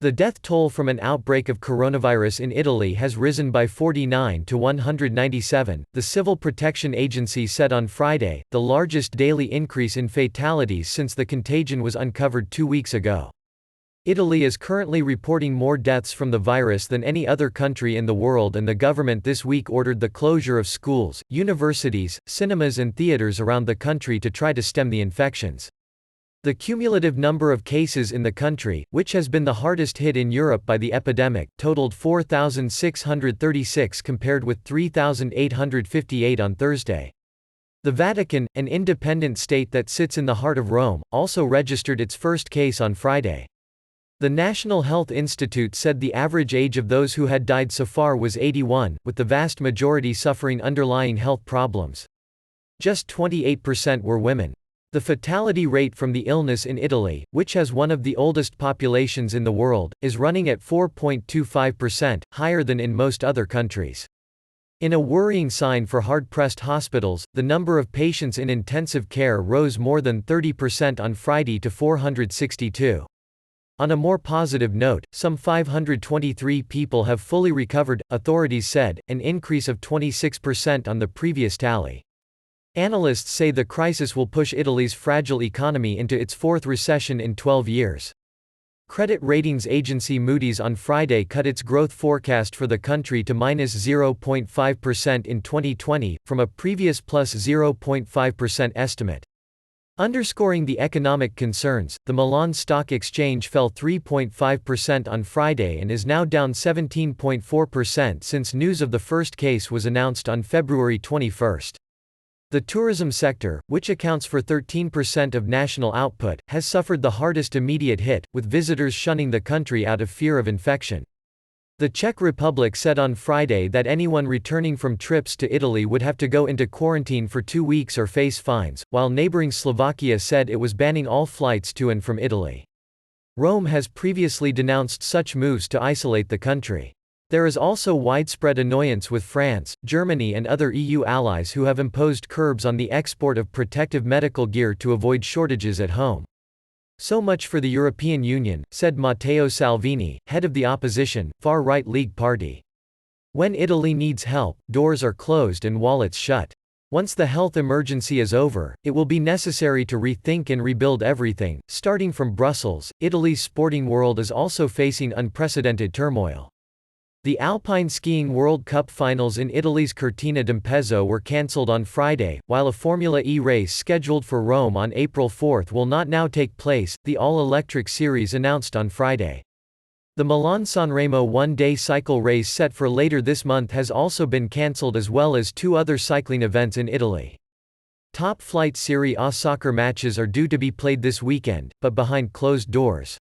The death toll from an outbreak of coronavirus in Italy has risen by 49 to 197, the Civil Protection Agency said on Friday, the largest daily increase in fatalities since the contagion was uncovered 2 weeks ago. Italy is currently reporting more deaths from the virus than any other country in the world, and the government this week ordered the closure of schools, universities, cinemas and theaters around the country to try to stem the infections. The cumulative number of cases in the country, which has been the hardest hit in Europe by the epidemic, totaled 4,636 compared with 3,858 on Thursday. The Vatican, an independent state that sits in the heart of Rome, also registered its first case on Friday. The National Health Institute said the average age of those who had died so far was 81, with the vast majority suffering underlying health problems. Just 28% were women. The fatality rate from the illness in Italy, which has one of the oldest populations in the world, is running at 4.25%, higher than in most other countries. In a worrying sign for hard-pressed hospitals, the number of patients in intensive care rose more than 30% on Friday to 462. On a more positive note, some 523 people have fully recovered, authorities said, an increase of 26% on the previous tally. Analysts say the crisis will push Italy's fragile economy into its fourth recession in 12 years. Credit ratings agency Moody's on Friday cut its growth forecast for the country to -0.5% in 2020, from a previous +0.5% estimate. Underscoring the economic concerns, the Milan Stock Exchange fell 3.5% on Friday and is now down 17.4% since news of the first case was announced on February 21. The tourism sector, which accounts for 13% of national output, has suffered the hardest immediate hit, with visitors shunning the country out of fear of infection. The Czech Republic said on Friday that anyone returning from trips to Italy would have to go into quarantine for 2 weeks or face fines, while neighboring Slovakia said it was banning all flights to and from Italy. Rome has previously denounced such moves to isolate the country. There is also widespread annoyance with France, Germany and other EU allies who have imposed curbs on the export of protective medical gear to avoid shortages at home. So much for the European Union, said Matteo Salvini, head of the opposition, far-right League Party. When Italy needs help, doors are closed and wallets shut. Once the health emergency is over, it will be necessary to rethink and rebuild everything, starting from Brussels. Italy's sporting world is also facing unprecedented turmoil. The Alpine Skiing World Cup finals in Italy's Cortina d'Ampezzo were cancelled on Friday, while a Formula E race scheduled for Rome on April 4 will not now take place, the all-electric series announced on Friday. The Milan-Sanremo one-day cycle race set for later this month has also been cancelled, as well as 2 other cycling events in Italy. Top-flight Serie A soccer matches are due to be played this weekend, but behind closed doors.